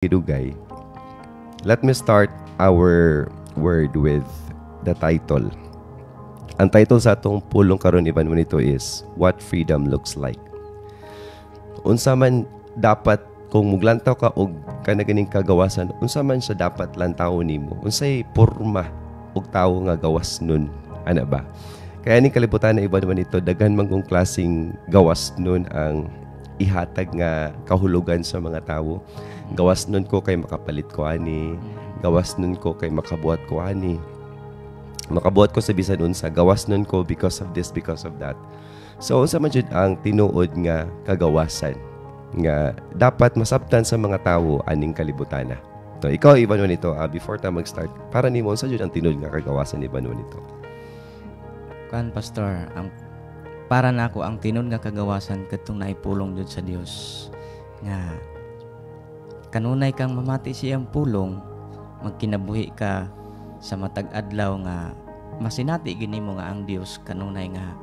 Dugay, let me start our word with the title. Ang title sa atong pulong karon iban mo nito is What Freedom Looks Like. Unsa man dapat kung muglantaw ka og kanaganing kagawasan, unsa man siya dapat lantawon nimo? Unsay porma og tawo nga gawas nun, ana ba? Kaya ning kalibutan na iban man nito, daghan man kung klaseng gawas nun ang ihatag nga kahulugan sa mga tawo. Gawas nun ko kay makapalit ko ani, gawas nun ko kay makabuhat ko ani, makabuhat ko sa bisan unsa, gawas nun ko because of this, because of that. So unsa man jud ang tinuod nga kagawasan nga dapat masabtan sa mga tawo aning kalibutan na. So ikaw Ivan nito, before ta mag-start, para nimo unsa jud ang tinuod nga kagawasan Ivan nito? Kan pastor, para nako ang tinuod nga kagawasan kadtong naipulong jud sa Dios nga kanunay kang mamati siyang pulong, magkinabuhi ka sa matag adlaw nga masinati gini mo nga ang Dios kanunay nga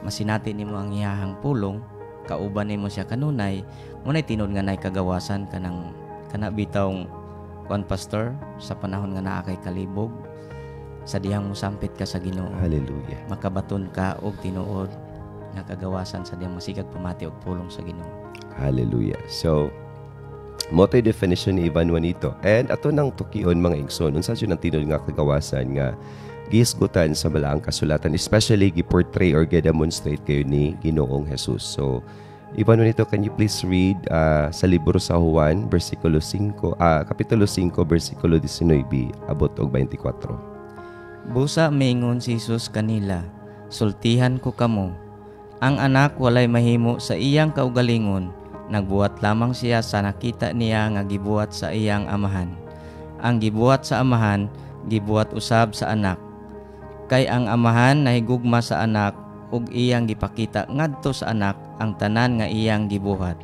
masinati nimo ang iyahang pulong, kauban nimo siya kanunay, munay tinud nga nay kagawasan kana bitawng kuan pastor sa panahon nga naa kay kalibog sa dihang mosampit ka sa Ginoo. Hallelujah. Makabaton ka og tinuod nga kagawasan sa dihang masigag pamati og pulong sa Ginoo. Hallelujah. So moto'y definition ni Ivan Juanito. And ato nang tukion mga igsoon, unsa jud ang tinud nga kagawasan nga gihisgutan sa malaang kasulatan, especially gi-portray or gi-demonstrate kayo ni Ginoong Jesus. So Ivan Juanito, can you please read sa libro sa Juan, kapitulo 5, versikulo 19 abot og 24. Busa maingon si Jesus kanila, sultihan ko kamo, ang anak walay mahimo sa iyang kaugalingon, nagbuhat lamang siya sa nakita niya nga gibuhat sa iyang amahan. Ang gibuhat sa amahan, gibuhat usab sa anak. Kay ang amahan nahigugma sa anak ug iyang gipakita ngadto sa anak ang tanan nga iyang gibuhat.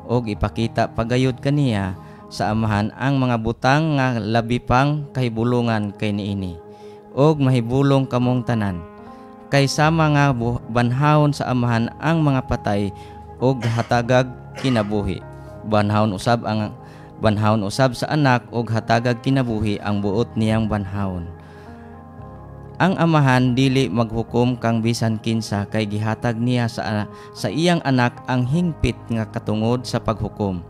Ug ipakita pagayod kaniya sa amahan ang mga butang nga labi pang kahibulongan kay niini. Ug mahibulong kamong tanan. Kay sama nga banhawon sa amahan ang mga patay ug hatagag kinabuhi. Banhawon usab sa anak ug hatagag kinabuhi ang buot niyang banhawon. Ang amahan dili maghukom kang bisan kinsa kay gihatag niya sa iyang anak ang hingpit nga katungod sa paghukom.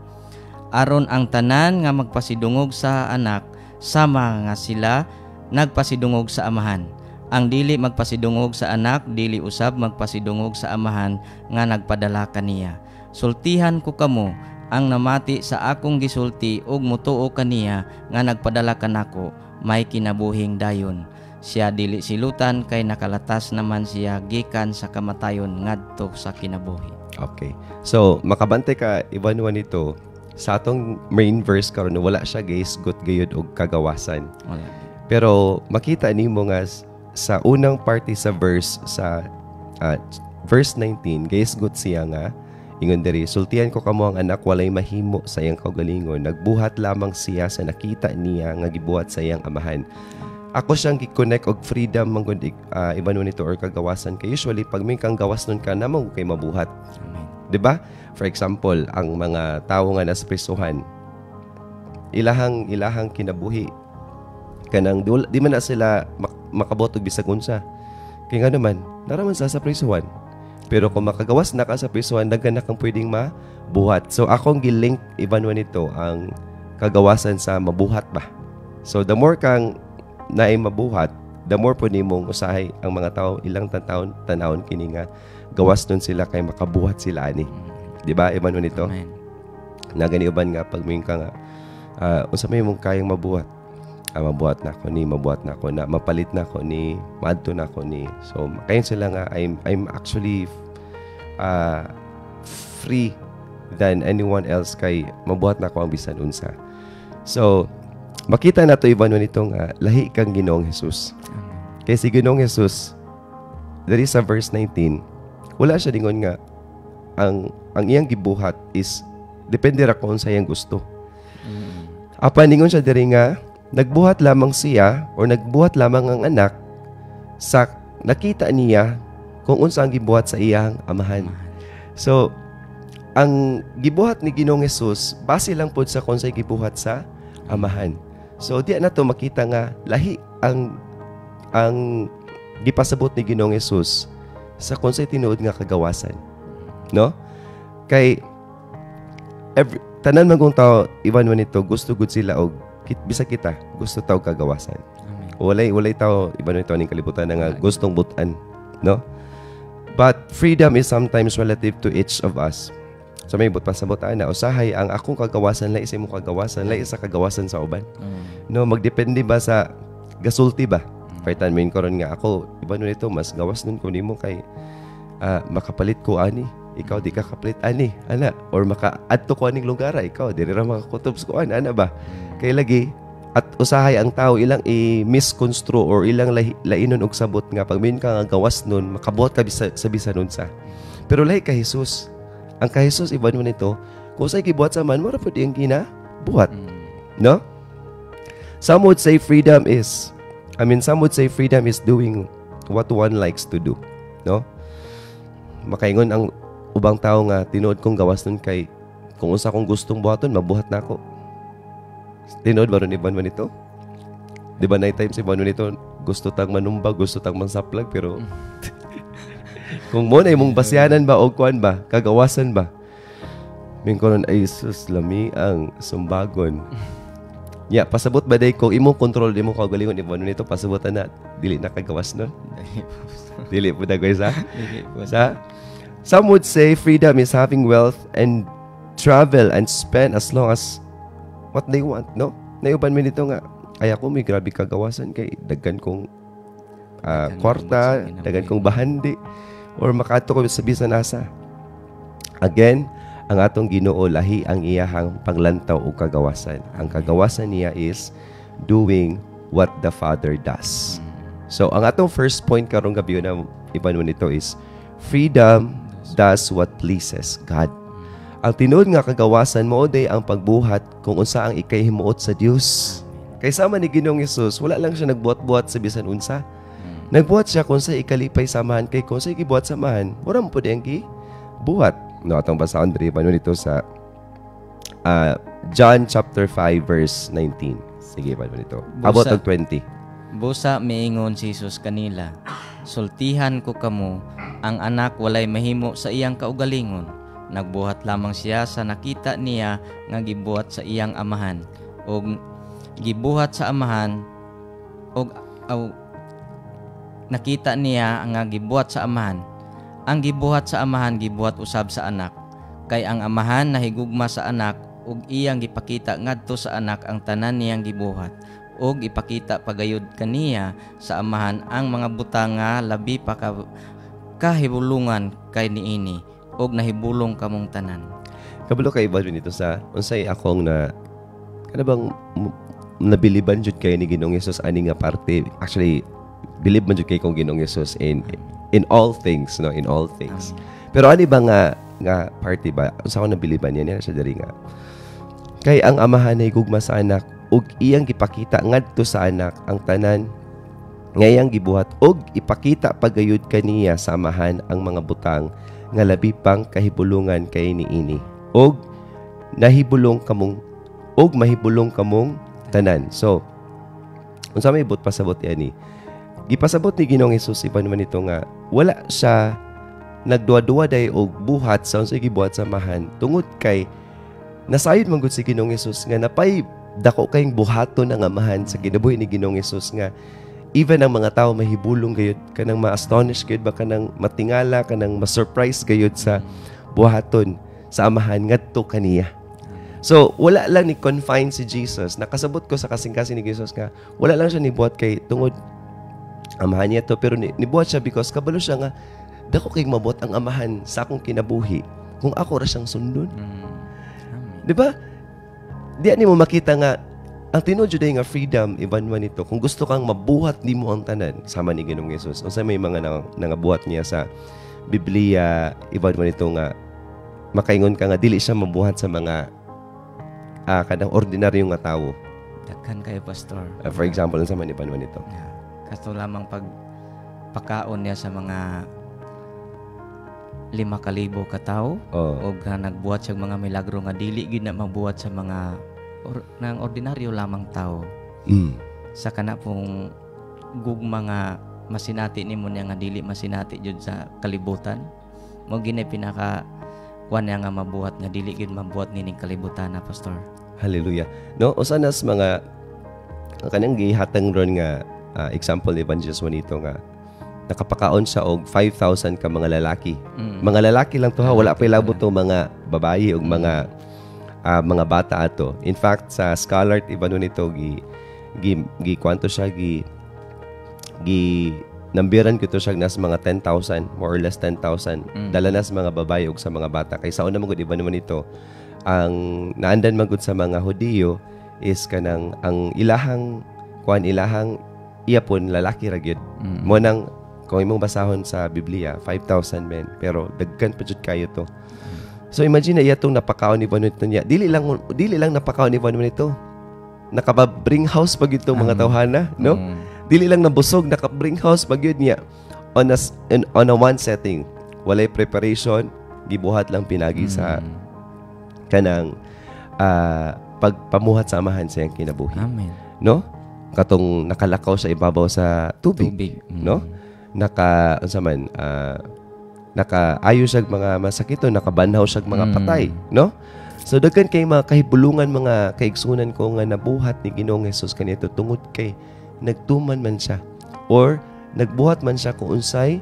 Aron ang tanan nga magpasidungog sa anak sama nga sila nagpasidungog sa amahan. Ang dili magpasidungog sa anak dili usab magpasidungog sa amahan nga nagpadala kaniya. Sultihan ko kamo, ang namati sa akong gisulti ug mutuo kaniya nga nagpadala kanako, may kinabuhing dayon. Siya dili silutan kay nakalatas naman siya gikan sa kamatayon ngadto sa kinabuhi. Okay. So, makabante ka Ivan Juanito sa atong main verse karon wala siya gihisgot gayud og kagawasan. Wala. Pero makita nimo nga sa unang parte sa verse sa verse 19 gihisgot siya nga ingon diri, sultihan ko kamo ang anak walay mahimo sa iyang kaugalingon, nagbuhat lamang siya sa nakita niya nga gibuhat sa iyang amahan. Ako siyang gi-connect og freedom mangod Ivan Juanito or kagawasan kay usually pag may kang gawas nun ka namo kay mabuhat. Amen. 'Di ba? For example, ang mga tawo nga nasa prisuhan, ilahang kinabuhi kanang di man na sila makabot og bisag unsa. Kay nga naman, naraman sa prisuhan. Pero kung makagawas na ka sa prisuhan, daghan na kang pwedeng mabuhat. So akong gilink Ivan Juanito ang kagawasan sa mabuhat ba. So the more kang naay mabuhat, the more po nimong usahay ang mga tao ilang tanawon kini nga gawas nun sila kay makabuhat sila ani. Di ba Ivan Juanito? Amen. Nagani uban nga pag moing ka nga unsa may mong kayang mabuhat. Mabuhat na ako na mapalit na ako ni maadto na ako ni. So kayon sila nga I'm actually free than anyone else kay mabuhat na ako ang bisan unsa. So makita na to Ivan Juanito nga lahi kang Ginoong Jesus. Kay si Ginoong Jesus diri sa verse 19 wala siya dingon nga ang iyang gibuhat is depende ra kung sa iyang gusto. Apa ningon siya diri nga nagbuhat lamang siya o nagbuhat lamang ang anak sa nakita niya kung unsa ang gibuhat sa iyang amahan. So ang gibuhat ni Ginoong Hesus base lang pod sa kung sa'y gibuhat sa amahan. So di na to makita nga lahi ang gipasabot ni Ginoong Hesus sa kung sa'y tinuod nga kagawasan. No? Kay tanan magong tao iban man ito gusto gud sila og bisa kita gusto taw kagawasan. Walay tao iban man ito ning kalibutan nga gustong butan, no? But freedom is sometimes relative to each of us. So may pasabot ana usahay ang akong kagawasan lain sa imong kagawasan, lain sa kagawasan sa uban. No, magdepende ba sa gasulti ba? Kaitan main karon nga ako iban man ito mas gawas nun ko nimo kay makapalit ko ani. Ikaw di ka kapalit ani, ana, or maka-adto ko aning lugar, ikaw di ra makakutob ko ana ba? Kay lagi at usahay ang tao ilang i-misconstrue or ilang lainon og sabot nga pag min ka nga gawas nun makabuhat ka sa bisan unsa. Pero lahi ka Jesus. Ang ka Jesus iban mo nito, kung say gibuhat sa man, mara pud ang buhat. No? Some would say freedom is doing what one likes to do. No? Makaingon ang ubang tao nga tinuod kong gawas nun kay kung unsa kong gustong buhaton mabuhat na ako. Tinuod ba ron iban man ito? Di ba night time si iban man ito gusto tang manumba, gusto tang mansaplag pero kung mo na imong basyanan ba o kuan ba, kagawasan ba? Mingkonon ay sus lami ang sumbagon. Pasabot ba day ko imong control imong kagalingon iban man ito pasabotan na dili na kagawas nun. Dili po dagway sa? Some would say freedom is having wealth and travel and spend as long as what they want, no? Naiuban mo nito nga, ay ako may grabe kagawasan kay daggan kong kwarta, daggan kong bahandi, or makato ko sa bisan asa. Again, ang atong Ginoo lahi ang iyahang panglantaw o kagawasan. Ang kagawasan niya is doing what the Father does. So, ang atong first point karong gabi na iban mo nito is freedom does what pleases God. Ang tinuod nga kagawasan mo day ang pagbuhat kung unsa ang ikayhimuot sa Dios. Kay sama ni Ginoong Hesus, wala lang siya nagbuhat-buhat sa bisan unsa. Nagbuhat siya kung sa ikalipay samahan kay kung sa igibuhat samahan, wala mo pud ang buhat. No, atong basahon diri pa nito sa John chapter 5 verse 19. Sige pa nito. Abot og 20. Busa miingon si Jesus kanila, sultihan ko kamo, ang anak walay mahimo sa iyang kaugalingon. Nagbuhat lamang siya sa nakita niya nga gibuhat sa iyang amahan. Og gibuhat sa amahan og nakita niya nga gibuhat sa amahan. Ang gibuhat sa amahan gibuhat usab sa anak. Kay ang amahan nahigugma sa anak ug iyang gipakita ngadto sa anak ang tanan niyang gibuhat. Og ipakita pagayod kaniya sa amahan ang mga butang nga labi pa kahibulungan kay niini og nahibulong kamong tanan. Kabalo kay iba nito sa unsay akong na kada bang nabiliban jud kay ni Ginoong Hesus ani nga parte. Actually, believe man jud kay kong Ginoong Hesus in all things, no, in all things. Pero ani ba nga parte ba unsa ko nabiliban niya siya diri nga kay ang amahan ay gugma sa anak ug iyang gipakita ngadto sa anak ang tanan ngayang gibuhat og ipakita pagayud kaniya sa amahan ang mga butang nga labi pang kahibulungan kay niini og mahibulong kamong tanan. So unsa may but pasabot ani? Gipasabot ni Ginoong Hesus iban man ito nga wala siya nagduwa-duwa day og buhat sa unsay gibuhat sa amahan tungod kay nasayod man gud si Ginoong Hesus nga napay dako kayong buhaton ang amahan sa kinabuhi ni Ginoong Hesus nga even ang mga tao mahibulong gayud kanang ma-astonish gayud ba kanang matingala kanang ma-surprise gayud sa buhaton sa amahan ngadto kaniya. So wala lang ni confine si Jesus. Nakasabot ko sa kasing-kasing ni Jesus nga wala lang siya nibuhat kay tungod amahan niya to pero nibuhat siya because kabalo siya nga dako kay mabot ang amahan sa akong kinabuhi kung ako ra siyang sundon. Di ba? Di mo makita nga ang tinuod jud nga freedom iban man ito kung gusto kang mabuhat nimo ang tanan sama ni Ginoong Hesus. Unsa may mga nangabuhat niya sa Biblia iban man ito nga makaingon ka nga dili siya mabuhat sa mga kanang ordinaryo nga tawo. Daghan kayo pastor. For example, unsa man iban man ito? Kasto lamang pagpakaon niya sa mga 5,000 ka tawo Oh. o nga nagbuhat sa mga milagro nga dili gid na mabuhat sa mga nang ordinaryo lamang tao. Mm. Sa kana pong gugma nga masinati nimo niya nga dili masinati jud sa kalibutan. Mo gini pinaka kuan niya nga mabuhat nga dili gid mabuhat nining kalibutan na pastor. Hallelujah. No, usa nas mga kanang gihatag ron nga example ni Evangelist Juanito nga nakapakaon siya og 5,000 ka mga lalaki. Mga lalaki lang to ha, wala pa ilabot to mga babayi ug mga bata ato. In fact, sa scholar iba nun ito gi kwanto siya nambiran ko to siya nas mga 10,000, more or less 10,000. Dala nas mga babae ug sa mga bata. Kay sa una man gud iba naman ito, ang naandan man gud sa mga Hudiyo is kanang ang ilahang iyapon lalaki ra gyud. Mo nang kung imong basahon sa Biblia, 5,000 men, pero daggan pa jud kayo to. So imagine na iyatong napakaon ni Juanito niya. Dili lang napakaon ni Juanito. Nakaba-bring house pag ito mga tawhana, no? Dili lang nabusog, naka-bring house pag yun niya. On a one setting, walay preparation, gibuhat lang pinagi sa kanang pagpamuhat sa amahan sa iyang kinabuhi. Amen. No? Katong nakalakaw sa ibabaw sa tubig. No? Nakaayo siya mga masakito, nakabanhaw siya mga patay, no? So daghan kay mga kahibulungan, mga kaigsunan ko nga nabuhat ni Ginoong Hesus kanito tungod kay nagtuman man siya or nagbuhat man siya kung unsay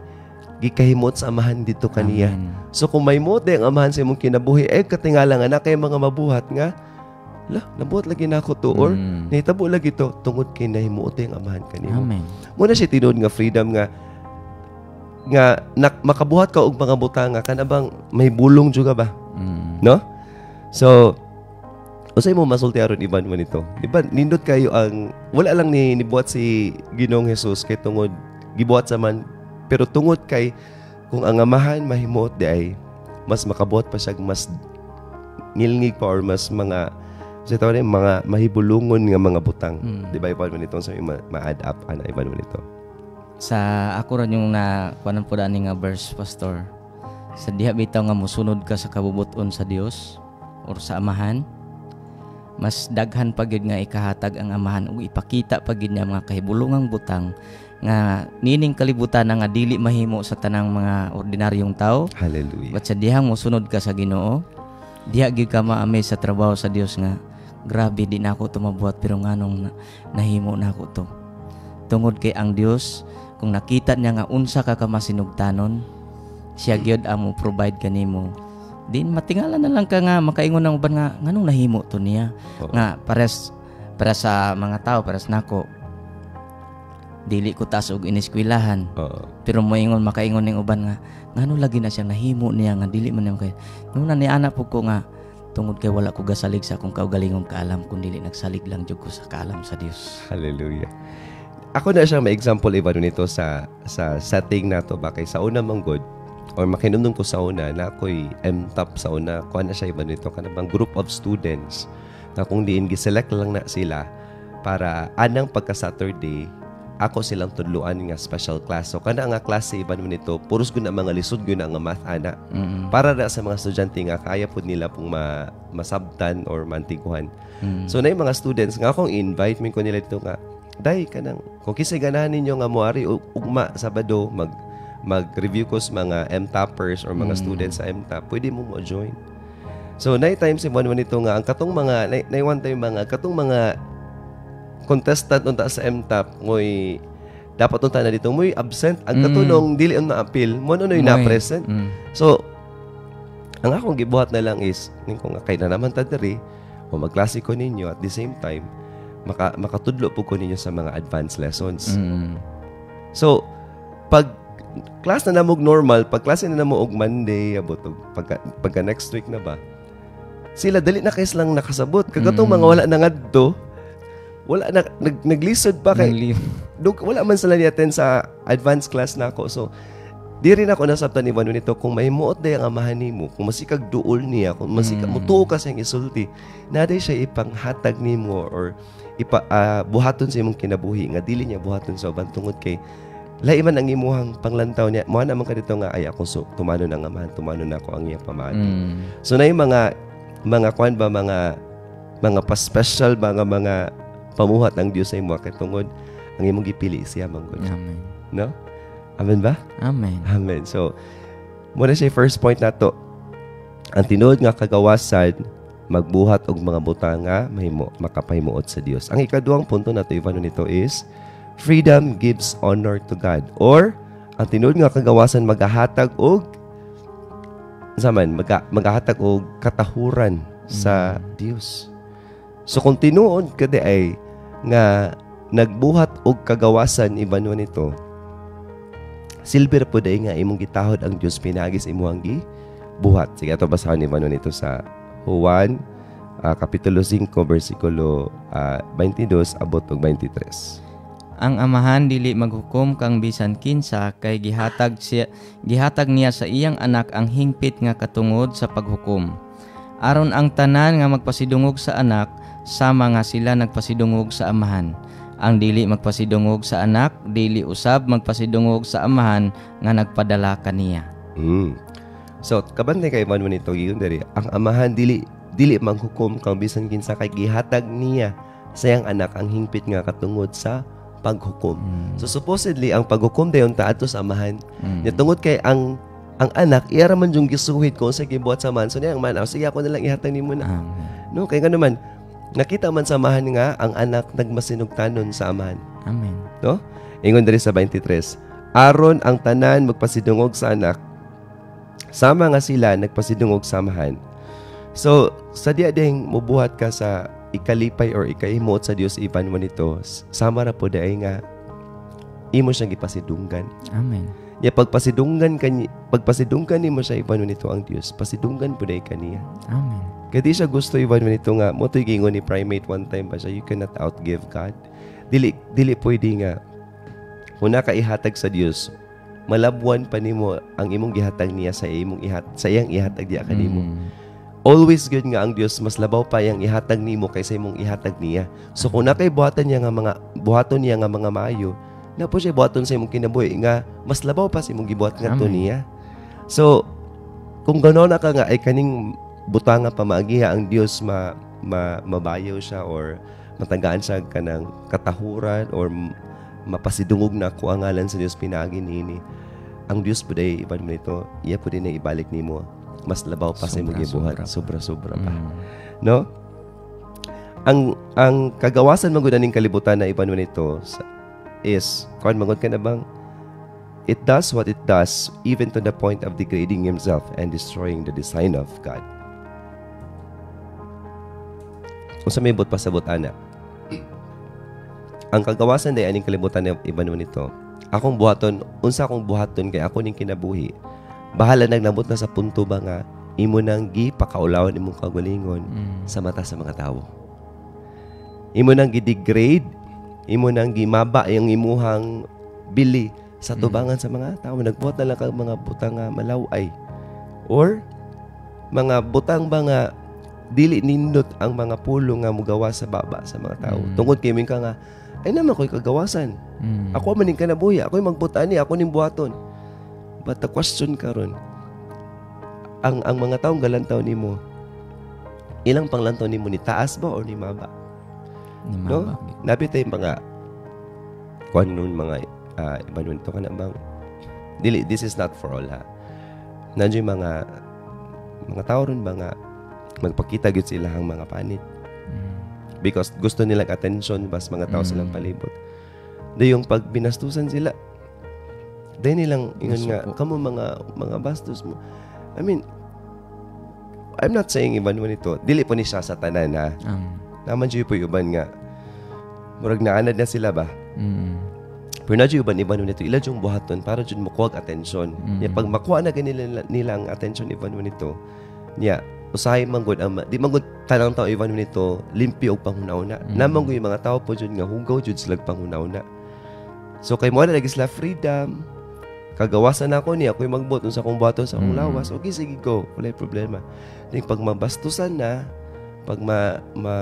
gikahimot sa amahan dito kaniya. So kung may mote ang amahan sa imong kinabuhi, katingala nga na kay mga mabuhat nga nabuhat lagi na ako to or nahitabo lagi to tungod kay nahimuote ang amahan kanimo. Amen. Muna siya tinuod nga freedom nga makabuhat ka og mga butanga kanabang may bulong juga ba, no? So usay mo masulti aron iban man ito, diba nindot kayo ang wala lang ni nibuhat si Ginoong Hesus kay tungod gibuhat sa man, pero tungod kay kung ang amahan mahimot di ay mas makabuhat pa siya, mas ngilngig pa or mas mga mga mahibulungon nga mga butang, diba iban man ito sa ma-add up ana iban man ito. Sa ako ron yung kuanan po dani nga verse pastor. Sa diha bitaw nga mosunod ka sa kabubuton sa Dios or sa amahan, mas daghan pa gyud nga ikahatag ang amahan ug ipakita pa gyud niya mga kahibulungang butang nga nining kalibutan nga dili mahimo sa tanang mga ordinaryong tao. Hallelujah. But sa dihang mosunod ka sa Ginoo, diha gyud ka maamay sa trabaho sa Dios nga grabe di na ako tumabuhat pero nganong nahimo na ako to. Tungod kay ang Dios kung nakita niya nga unsa ka kamasinugtanon, siya gyud amo provide kanimo. Din matingala na lang ka nga makaingon ng uban nga nganong nahimo to niya. Nga para sa mga tao, pares nako. Dili ko tas og iniskwilahan. Pero moingon makaingon ning uban nga ngano lagi na siya nahimo niya nga dili man niya kay. Nung ni anak po ko nga tungod kay wala ko gasalig sa akong kaugalingong kaalam kun dili nagsalig lang jud ko sa kaalam sa Dios. Hallelujah. Ako na siyang ma-example iba nito sa setting na to ba kay sa una mang good or makinumdum ko sa una na ako'y M-top sa una kuha na siya iba nito kanabang group of students na kung diin giselect lang na sila para anang pagka-Saturday ako silang tudluan nga special class. So kana nga klase iba naman nito puros gud na mga lisod gud na nga math ana para na sa mga estudyante nga kaya pud nila pong masabtan or mantiguhan. So na yung mga students nga akong invite min ko nila dito nga day kanang kung kisay ganahan ninyo nga moari ugma Sabado mag-review ko sa mga M-toppers or mga students sa M-top, pwede mo join. So night time si one nito nga ang katong mga one time mga katong mga contestant unta sa M-top ngoy dapat unta na dito moy absent ang katunong dili on na-appeal mo noy na present. So ang akong gibuhat na lang is ning kung kay na naman ta diri o magklase ko ninyo at the same time makatudlo po ko ninyo sa mga advanced lessons. So, pag class na namog normal, pag klase na namog Monday, pagka next week na ba, sila dali na kayo lang nakasabot. Kagatong mga wala na ngadto, wala na, naglisod pa kay, wala man sila ni-attend sa advanced class na ako. So, di rin ako nasabtan ni Juan nito kung may muot day ang amahan nimo, kung masikag duol niya, kung masikag mutuo ka siyang isulti, naday siya ipanghatag nimo or buhaton sa imong kinabuhi nga dili niya buhaton sa uban tungod kay Lahi man ang imuhang panglantaw niya. Mo naman ka dito nga ay ako tumano na nga man, tumano na ako ang iyang pamagi. So na yung mga kuan ba mga pa-special ba nga mga pamuhat ng Dios sa imo kay tungod ang imong gipili siya manggod. Amen. No? Amen ba? Amen. Amen. So mo na siya first point nato. Ang tinuod nga kagawasan magbuhat og mga butang nga makapahimuot sa Dios. Ang ikaduhang punto nato Ivan nito is freedom gives honor to God. Or, ang tinuod nga kagawasan magahatag og magahatag og katahuran sa Dios. So, kung tinuod ka di ay nga nagbuhat og kagawasan iban nito, silver po day nga imong gitahod ang Dios pinagis imuhang buhat. Sige, ato basahan iban nito sa Juan, Kapitulo 5, versikulo 22, abot og 23. Ang amahan dili maghukom kang bisan kinsa kay gihatag niya sa iyang anak ang hingpit nga katungod sa paghukom. Aron ang tanan nga magpasidungog sa anak sama nga sila nagpasidungog sa amahan. Ang dili magpasidungog sa anak dili usab magpasidungog sa amahan nga nagpadala kaniya. So kabantay kay man nito giyon diri ang amahan dili maghukom kang bisan kinsa kay gihatag niya sa iyang anak ang hingpit nga katungod sa paghukom. So supposedly ang paghukom dayon taadto sa amahan. Nya tungod kay ang anak iya ra man jung gisuhit ko sa gibuhat sa man. So niyang man sige ako na lang ihatag nimo na. No kay ngano man nakita man sa amahan nga ang anak nagmasinugtanon sa amahan. Amen. No? Ingon diri sa 23. Aron ang tanan magpasidungog sa anak sama nga sila nagpasidungog sa amahan. So sa diya ding mubuhat ka sa ikalipay or ikahimuot sa Dios iban mo nito sama ra po daay nga imo siyang gipasidunggan. Amen. Ya pagpasidunggan nimo siya iban mo nito ang Dios pasidunggan po daay kaniya. Amen. Kadi siya gusto iban mo nito nga mo tuy gingon ni Primate one time ba siya you cannot outgive God. Dili pwede nga kung nakaihatag sa Dios malabuan pa nimo ang imong gihatag niya sa iyang ihatag diya kanimo. Always good nga ang Dios mas labaw pa yang ihatag nimo kaysa imong ihatag niya. So kung nakay buhaton niya nga mga maayo, na po siya buhaton sa imong kinabuhi nga mas labaw pa sa imong gibuhat ngadto niya. So kung ganoon na ka nga ay kaning butanga pamagiha ang Dios mabayaw siya or matagaan siya kanang katahuran or mapasidungog na ko ang ngalan sa Dios pinaagi niini. Ang Dios po day iban mo nito, iya po din na ibalik nimo. Mas labaw pa sa imong gibuhat, sobra-sobra pa. No? Ang kagawasan magud ning kalibutan na iban mo nito is kuan magud ka na bang it does what it does even to the point of degrading himself and destroying the design of God. Unsa may bot pasabot ana? Ang kagawasan day aning kalibutan na iban mo nito. Unsa akong buhaton kay ako ning kinabuhi. Bahala nagnabot na sa punto ba nga imo nang gipakaulawan imong kagalingon sa mata sa mga tao. Imo nang gidegrade, imo nang gimaba ang imuhang bili sa tubangan sa mga tao. Nagbuhat na lang kang mga butang nga malaway or mga butang ba nga dili nindot ang mga pulo nga mugawa sa baba sa mga tao. Tungod kay min ka nga ay naman ko'y kagawasan. Ako man ning kanabuhi, ako'y magbutan ni, ako ning buhaton. But the question karon, ang mga taong galantaw nimo, ilang panglantaw nimo ni taas ba o ni maba? No? Napitay mga kuan nun mga iba nun to kana bang dili, this is not for all ha. Nandiyo mga tao ron ba nga magpakita gyud sila ang mga panit. Because gusto nilang attention bas mga tao silang palibot. Dayong pag binastusan sila, dahil nilang ingon nga, kamo mga bastos mo. I mean, I'm not saying iban mo nito. Dili po ni siya sa tanan ha. Naman siya po iban nga. Murag naanad na sila ba? Pero na siya iban mo nito. Ila yung buhaton para dyan makuha atensyon. Pag makuha na ganila nila ang atensyon iban mo nito, usahay manggod di manggod tanang tao iban mo nito limpi og panghuna-una. Namang yung mga tao po dyan nga hugaw dyan sila panghuna-una. So kay mo na lagi sila freedom. Kagawasan ako niya, ako'y magbot sa akong bato sa akong lawas. Okay, sige, go. Wala problema. Then, pag mabastusan na, pag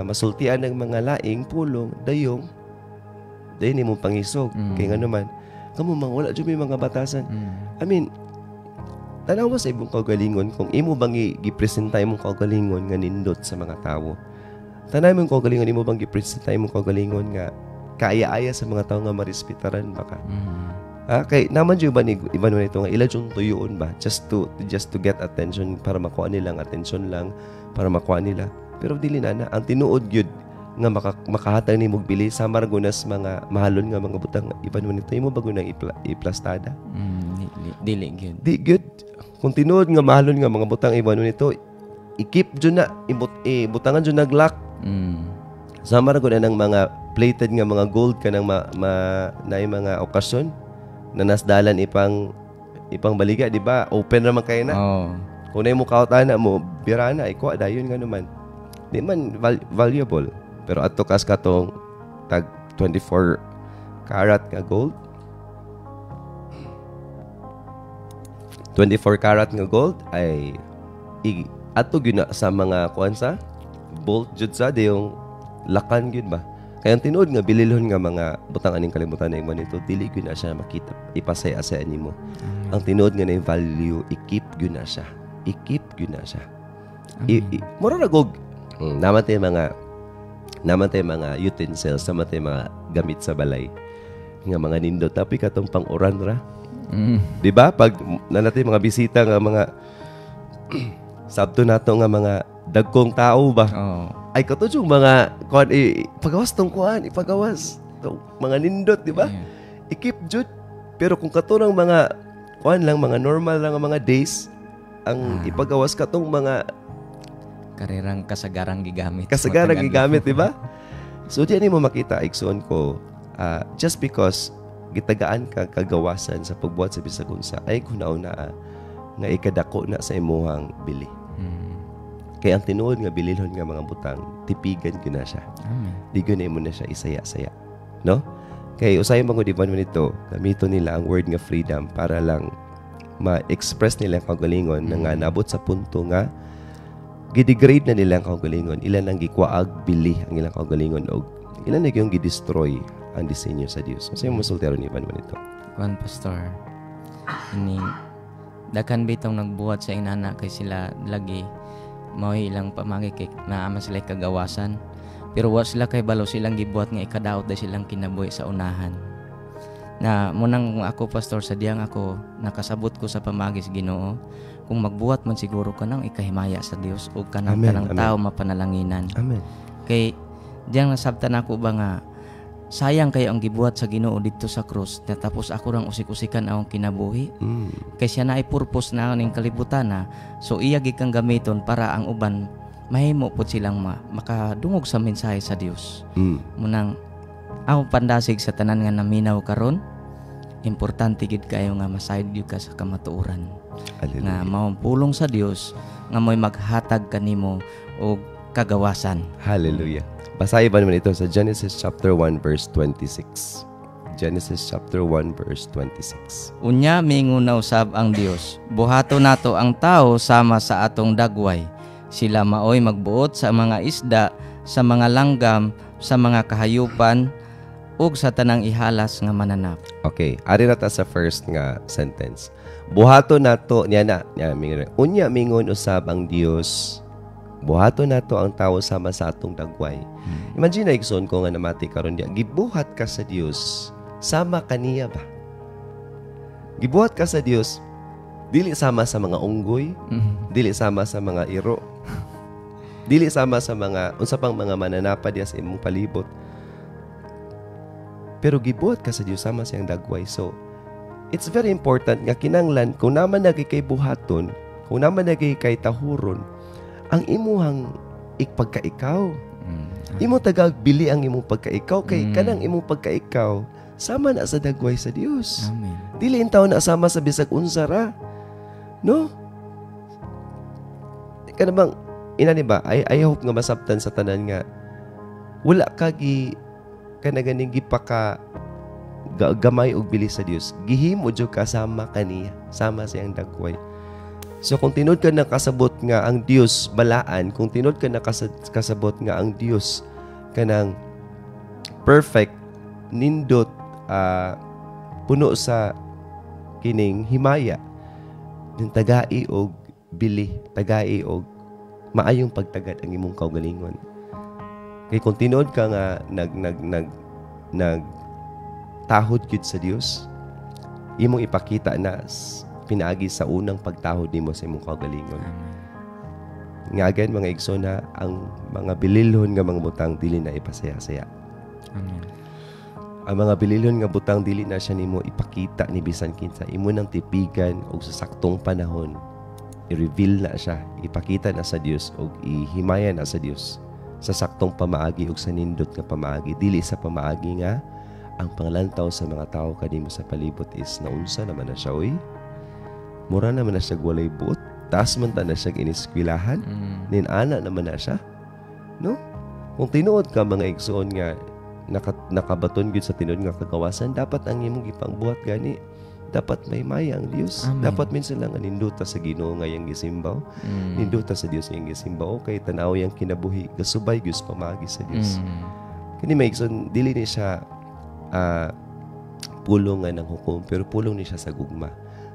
masultian ng mga laing pulong, dayong mo pangisog. Kaya nga naman, Kamu mang wala jud may mga batasan. I mean, tanaw mo sa imong kaugalingon kung imo bang gipresenta imong kaugalingon nga nindot sa mga tawo. Tanaw mo kaugalingon imo bang gipresenta imong kaugalingon nga kaaya-aya sa mga tawo nga marespetaran baka. Kay naman jud ba ni iban nito nga ila jung tuyoon ba just to get attention para makuha nilang attention lang para makuha nila. Pero dili na ang tinuod gyud nga makahatag nimo bili sa margunas mga mahalon nga mga butang iban mo nito imo bago nang iplastada. Dili gyud. Di gyud. Kung tinuod nga mahalon nga mga butang iban mo nito i-keep jud na butangan jud naglock. Sa maragod ng mga plated nga mga gold kanang naay mga okasyon na nasdalan ipang baliga, di ba? Open naman kayo na. Kung na mo kautana mo, bira na, ikuha dayon nga naman. Di man valuable. Pero ato kas katong tag 24 karat nga gold. 24 karat nga gold ay ato gyud na sa mga kuansa bolt jud sa yung lakan gyud ba. Kaya ang tinuod nga bililhon nga mga butang aning kalimutan na iman nito, dili gyud na siya makita, ipasaya-saya nimo. Ang tinuod nga na value, i-keep gyud na siya. I-keep gyud na siya. Mura na gog. Naman tayo mga utensils, naman tayo mga gamit sa balay. Nga mga nindot, tapi katong pang-uran ra. Di ba? Pag nanatay mga bisita nga mga sabto nato nga mga dagkong tao ba? Ay kato yung mga pagawas tong kuan, ipagawas tong mga nindot, di ba? I-keep jud. Pero kung kato ng mga kuan lang, mga normal lang mga days, ang ipagawas katong mga karirang kasagarang gigamit. Kasagarang gigamit, di ba? So diyan mo makita igsoon ko, just because gitagaan ka kagawasan sa pagbuhat sa bisag unsa ay kunauna nga ikadako na sa imuhang bili. Kaya ang tinuod nga bililhon nga mga butang, tipigan ko na siya. Di ko na mo na siya isaya-saya. No? Kaya usay mga diban mo nito, gamito nila ang word nga freedom para lang ma-express nila ang kaugalingon na nga nabot sa punto nga gidegrade na nila ang kaugalingon. Ilan ang gikwaag bili ang ilang kaugalingon o ilan na yung gidestroy ang disenyo sa Dios. Usay mo soltero ni Ivan mo nito. Juan Pastor, ini dakan bitong nagbuhat sa inana kay sila lagi mao ilang pamagi kay naama sila kagawasan pero wa sila kay balo silang gibuhat nga ikadaot da silang kinabuhi sa unahan na munang ako pastor sa diyang ako nakasabot ko sa pamagi sa Ginoo kung magbuhat man siguro kanang ikahimaya sa Dios ug kanang tanang tao mapanalanginan. Amen. Kay diyang nasabtan ako ba nga sayang kayo ang gibuhat sa Ginoo dito sa krus tapos ako rang usik-usikan akong kinabuhi. Kay siya na ay purpose na ning kalibutan na so iya gikang gamiton para ang uban mahimo pud silang makadungog sa mensahe sa Dios. Munang ako pandasig sa tanan nga naminaw karon importante gid kayo nga masayod gyud ka sa kamatuoran. Nga maupulong sa Dios nga mo'y maghatag kanimo og kagawasan. Hallelujah. Basahin ba naman ito sa Genesis chapter 1 verse 26. Genesis chapter 1 verse 26. Unya mingon na usab ang Dios, buhato nato ang tao sama sa atong dagway. Sila maoy magbuot sa mga isda, sa mga langgam, sa mga kahayupan, ug sa tanang ihalas nga mananap. Okay, ari na ta sa first nga sentence. Buhato nato unya mingon usab ang Dios. Buhato nato ang tao sama sa atong dagway. Imagine na igsoon ko nga namati karon diya. Gibuhat ka sa Dios, sama kaniya ba? Gibuhat ka sa Dios, dili sama sa mga unggoy, dili sama sa mga iro, dili sama sa mga unsa pang mga mananapa diya sa imong palibot. Pero gibuhat ka sa Dios sama sa iyang dagway. So, it's very important nga kinanglan kung naman nagay kay buhaton, kung naman nagay kay tahuron, ang imuhang pagkaikaw. Imo tagagbili ang imong pagkaikaw kay kanang imong pagkaikaw sama na sa dagway sa Dios. Amen. Dili intaw na sama sa bisag unsa ra. No? Kana bang inani ba? I hope nga masabtan sa tanan nga wala ka kana ganing gipaka gamay og bili sa Dios. Gihimo jud ka sama kaniya, sama sa iyang dagway. So kung tinod ka na kasabot nga ang Dios balaan, kung tinod ka na kasabot nga ang Dios kanang perfect, nindot, puno sa kining himaya ng tagai og bili, tagai og maayong pagtagad ang imong kaugalingon. Kay kung tinuod ka nga tahod gyud sa Dios, imong ipakita na pinaagi sa unang pagtahod nimo sa imong kaugalingon. Ngagan mga igsoon, ang mga bililhon nga mga butang dili na ipasaya-saya. Amen. Ang mga bililhon nga butang dili na siya nimo ipakita ni bisan kinsa. Imo nang tipigan og sa saktong panahon, i-reveal na siya, ipakita na sa Dios og ihimayan na sa Dios sa saktong pamaagi ug sa nindot nga pamaagi, dili sa pamaagi nga ang panglantaw sa mga tao kanimo sa palibot is naunsa naman na siya, oy. Mura naman na siya walay buot. Taas man ta na siya iniskwilahan. Ninana naman na siya. No? Kung tinuod ka mga igsoon nga nakabaton gyud sa tinuod nga kagawasan, dapat ang imong gipangbuhat gani, dapat may maya ang Dios. Amen. Dapat minsan lang ninduta sa Ginoo nga yang gisimbaw. Ninduta sa Dios yang gisimbaw kay tanaw yang kinabuhi gasubay gyud pamagi sa Dios. Kani may igsoon dili ni siya pulong nga ng hukom, pero pulong ni siya sa gugma.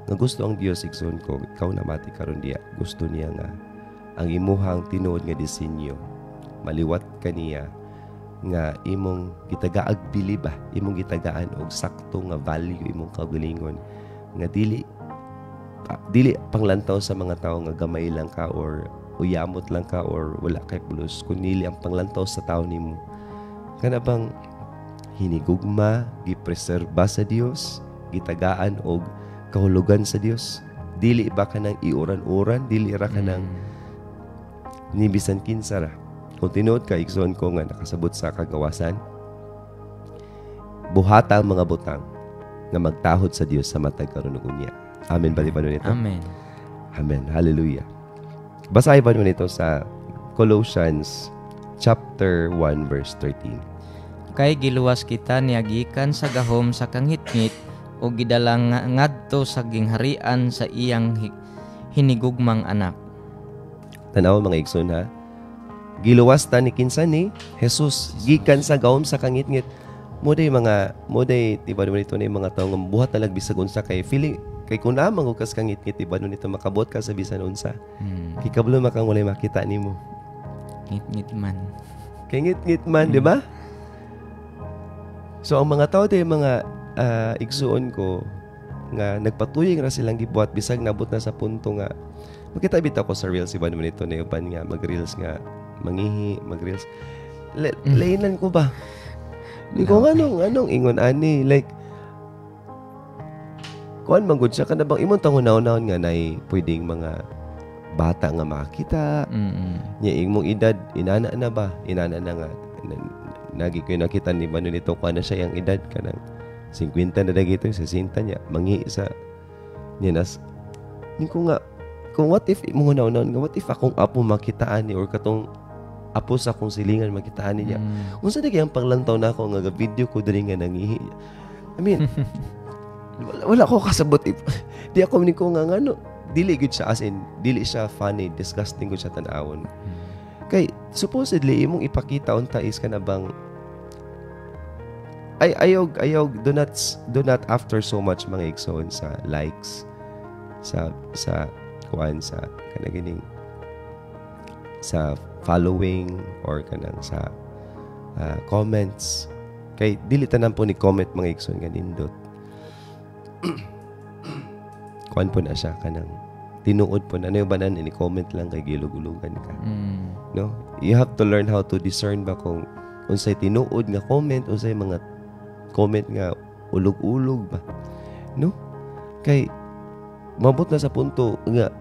Nga gusto ang Dios igsoon ko, ikaw na mati karon diya, gusto niya nga ang imuhang tinuod nga disenyo maliwat kaniya nga imong gitagaag bilib ba, imong gitagaan og sakto nga value imong kaugalingon nga dili panglantaw sa mga tao nga gamay lang ka or uyamot lang ka or wala kay pulos, kundi ang panglantaw sa tao nimo kana bang hinigugma, gipreserba sa Dios, gitagaan og kahulugan sa Dios. Dili ba ka nang iuran-uran, dili ra ka nang nibisan kinsa ra. Kung tinuod ka, igsoon ko nga nakasabot sa kagawasan, buhata ang mga butang na magtahod sa Dios sa matag karon ug unya. Amen ba di ba nito? Amen. Amen. Hallelujah. Basahin ba nito sa Colossians chapter 1 verse 13. Kay giluwas kita niagikan sa gahom sa kangitngit o gidalang ngadto sa gingharian sa iyang hinigugmang anak. Tanaw mga igsoon ha. Giluwas ta ni kinsa ni Jesus gikan sa gahom sa kangitngit. Moday tiba naman ito na mga tao nga buhat talag bisag unsa kay feeling kay kun amang og kas kangitngit tiba nun ito makabot ka sa bisan unsa. Kikablo makang walay makita nimo. Ngit-ngit man. Kay ngit-ngit man, di ba? So ang mga tao day mga igsuon ko nga nagpatuyeng ra silang gibuhat bisag nabot na sa punto nga makita bitaw ko sa reels iba naman ito na uban nga mag-reels nga mangihi, mag-reels. Lainan ko ba? Di ko anong ingon ani like kuan man gud siya kana bang imong tangon-naon nga nay pwedeng mga bata nga makita. Nya imong edad inana na ba? Inana na nga nagi ko nakita ni Manu nito kuan na siya yang edad kanang 50 na dagito 60 niya mangi sa ninas ni ko nga kung what if mo nga what if akong apo makitaan ni or katong apo sa akong silingan makitaan niya unsa dagi ang panglantaw na ako nga video ko diri nga nangihi. I mean wala ko kasabot di ako ni ko nga ngano dili gud siya as in dili siya funny, disgusting gud siya tan-awon. Kay supposedly imong ipakita unta is kana bang ayog do not after so much mga igsoon sa likes sa kuan sa kanagining sa following or kanang sa comments kay dili tanan po ni comment mga igsoon nga nindot kuan po na siya kanang tinuod po na ano yung banan ini comment lang kay gilugulugan ka. No, you have to learn how to discern ba kung unsay tinuod nga comment, unsay mga comment nga ulog-ulog ba, no? Kay mabot na sa punto nga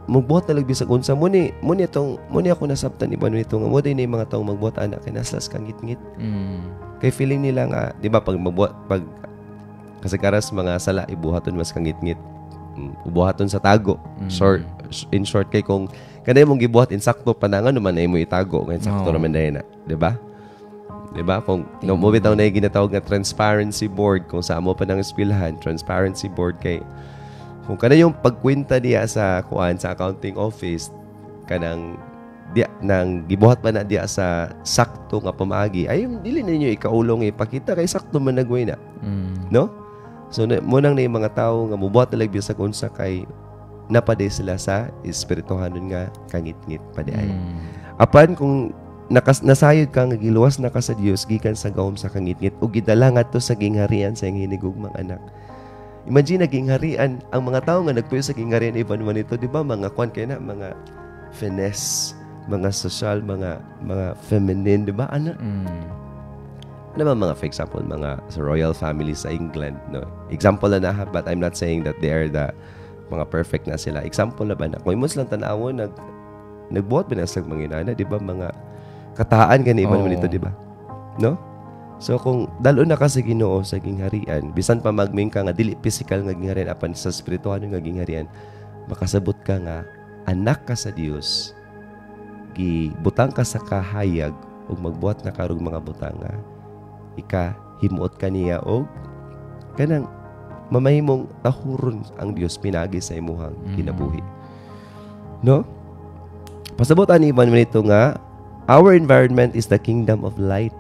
magbuhat na lagbisag unsa mo ni ako nasabtan iba nito nga mo din ni mga taong magbuhat anak kay naslas kang ngit-ngit. Kay feeling nila nga di ba pag magbuhat pag kasagaras mga sala ibuhaton mas kang ngit-ngit. Ubuhaton sa tago. In short kay kung kanay mong gibuhat insakto panangan naman ay mo itago kay insakto naman dahil na, di ba? Di ba? Kung no mo bitaw na ginatawag nga transparency board kung sa mo pa nang eskwelahan, transparency board kay kung kana yung pagkwenta diya sa kuan sa accounting office kanang diya nang gibuhat pa na diya sa sakto nga pamaagi ay dili ninyo ikaulong ipakita kay sakto man nagway na. No? So munang na yung mga tao nga mubuhat na lang sa kung sa kay napaday sila sa espirituhanon nga kangit-ngit paday. Apan kung nasayod ka nga giluwas na ka sa Dios gikan sa gawom sa kangit-ngit ug gidala ngadto sa gingharian sa iyang hinigugmang anak. Imagine gingharian ang mga tao nga nagpuyo sa gingharian iban man ito, di ba? Mga kwan kay na mga finesse, mga social, mga feminine, di ba? Ano ba mga, for example, mga sa royal family sa England, no? Example na but I'm not saying that they are the mga perfect na sila. Example na ba na kung imos lang tanawon nagbuhat ba na sa mga inana, di ba? Mga kataan gani man ito, di ba? No? So kung dalo na ka sa Ginoo sa gingharian, bisan pa magming ka nga dili physical nga gingharian apan sa spiritual nga gingharian, makasabot ka nga anak ka sa Dios. Gibutang ka sa kahayag ug magbuhat na karong mga butanga. Ika himuot ka niya og kanang mamahimong tahuron ang Dios pinagi sa imuhang kinabuhi. No? Pasabot ani man nito nga our environment is the kingdom of light.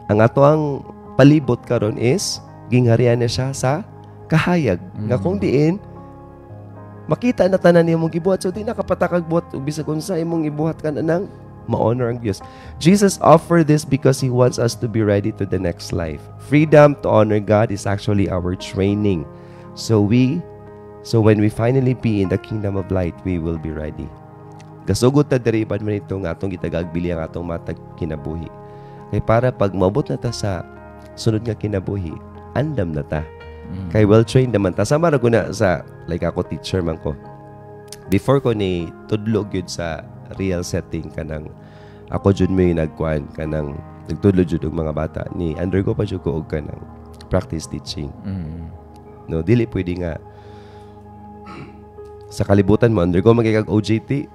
Ang ato ang palibot karon is gingharian na siya sa kahayag. Nga kung diin makita na tanan nimong gibuhat so di na kapatakag buhat ug bisag unsa imong ibuhat kan nang ma-honor ang Diyos. Jesus offered this because He wants us to be ready to the next life. Freedom to honor God is actually our training. So when we finally be in the kingdom of light, we will be ready. Gasugot ta diri man ito nga atong gitagagbili ang atong matag kinabuhi. Kay para pag maabot na ta sa sunod nga kinabuhi, andam na ta. Kay well-trained naman ta. Sama ra guna sa, like ako teacher man ko. Before ko ni tudlog yun sa real setting kanang ako jud may nagkuan kanang nagtudlo jud og mga bata ni undergo pa jud ko og kanang practice teaching. No, dili pwede nga sa kalibutan mo undergo magigag OJT.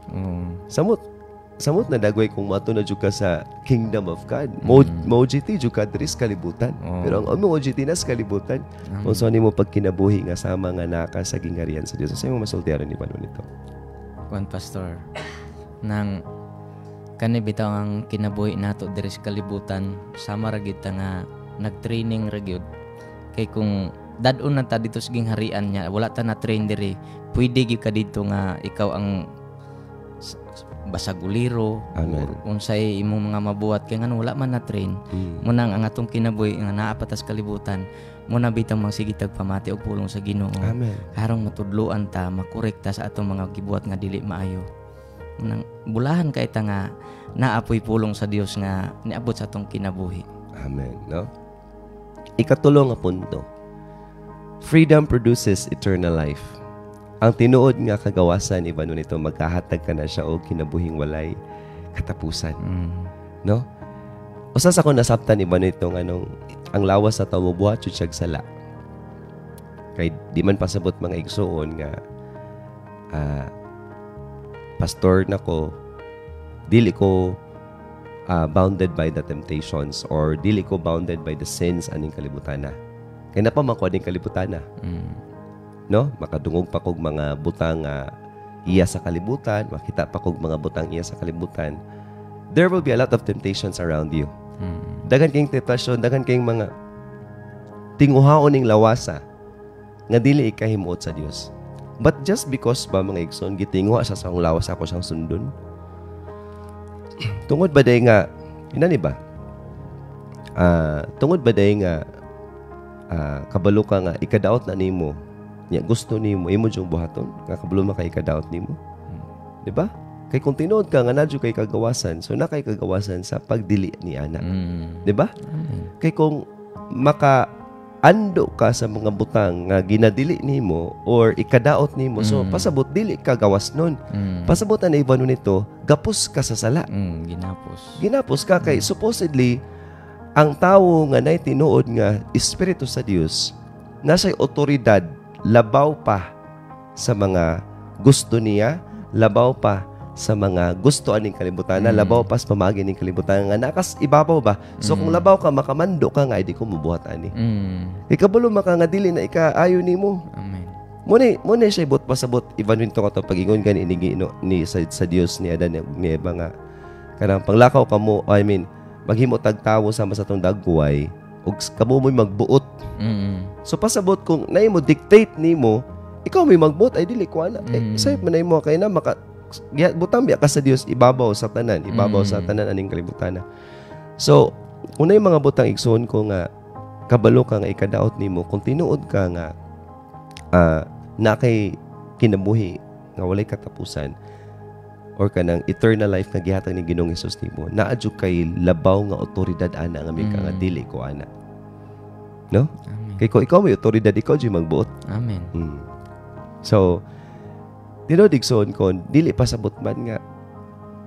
Samot na dagway kung mato na jud ka sa kingdom of God. Mo OJT jud ka diri sa kalibutan. Pero ang OJT na sa kalibutan. Kung saan mo pagkinabuhi nga sama nga naka sa gingharian sa Dios. Sa imong masultihan ni panon nito. Kuan pastor nang kani bitaw ang kinabuhi nato diri sa kalibutan sama ra gid ta nga nagtraining ra gyud kay kung dadon na ta dito sa gingharian niya wala ta na train diri pwede gyud ka dito nga ikaw ang basaguliro or unsay imong mga mabuhat kay ngano wala man na train muna ang atong kinabuhi nga naa pa ta sa kalibutan muna bitaw magsige tagpamati og pulong sa Ginoo. Amen. Harong matudloan ta makorekta sa atong mga gibuhat nga dili maayo. Nang bulahan kay ta nga naapoy pulong sa Dios nga niabot sa atong kinabuhi. Amen, no? Ikatulo nga punto. Freedom produces eternal life. Ang tinuod nga kagawasan iba nun ito magkahatag ka na siya og kinabuhing walay katapusan. No? Usa sa ko nasabtan iba nitong anong ang lawas sa tao buhat jud siyag sala. Kay di man pasabot mga igsoon nga pastor nako dili ko bounded by the temptations or dili ko bounded by the sins aning kalibutana. Kay napamako aning kalibutana. No? Makadungog pa kog mga butang iya sa kalibutan, makita pa kog mga butang iya sa kalibutan. There will be a lot of temptations around you. Dagan kayong temptasyon, dagan kayong mga tinguhaon ning lawasa nga dili ikahimuot sa Dios. But just because ba mga igsoon gitinguha sa sang lawas ako siyang sundon. Tungod ba day nga inani ba? Tungod ba day nga kabalo ka nga ikadaot na nimo. Nya gusto nimo imo jung buhaton nga kabalo man kay ikadaot nimo. Di ba? Kay kung tinuod ka nga nadyo kay kagawasan, so na kay kagawasan sa pagdili ni ana. Di ba? Kay kung makaando ka sa mga butang nga ginadili nimo or ikadaot nimo, so pasabot dili ka gawas nun. Pasabot na iba nun ito, gapos ka sa sala. Ginapos ka kay supposedly ang tawo nga nay tinuod nga espiritu sa Dios nasa'y otoridad labaw pa sa mga gusto niya, labaw pa sa mga gusto aning kalibutan, labaw pa sa pamagi ning kalibutan nga nakas ibabaw ba. So kung labaw ka makamando ka nga di ko mubuhat ani. Ikabulo maka nga dili na ikaayo nimo. Amen. Muna siya ibot pasabot ibanwin to kato pagingon gani ni sa Dios ni Adan ni Eva nga kanang panglakaw kamo, I mean maghimo tagtawo sama sa tong dagway ug kamo mo'y magbuot. Mm. So pasabot kung naay mo dictate nimo, ikaw may magbuot ay dili ko ana. Sayop man mo kay na maka butang biya ka sa Dios, ibabaw sa tanan aning kalibutan. So unay mga butang igsoon ko nga kabalo ka nga ikadaot nimo kung tinuod ka nga na kay kinabuhi nga walay katapusan or kanang eternal life nga gihatag ni Ginoong Hesus nimo, naadyo kay labaw nga otoridad ana nga may ka nga dili ko ana. No? Amen. Kay ko ikaw may otoridad, ikaw di magbuot. Amen. So tinudigson ko dili pasabot man nga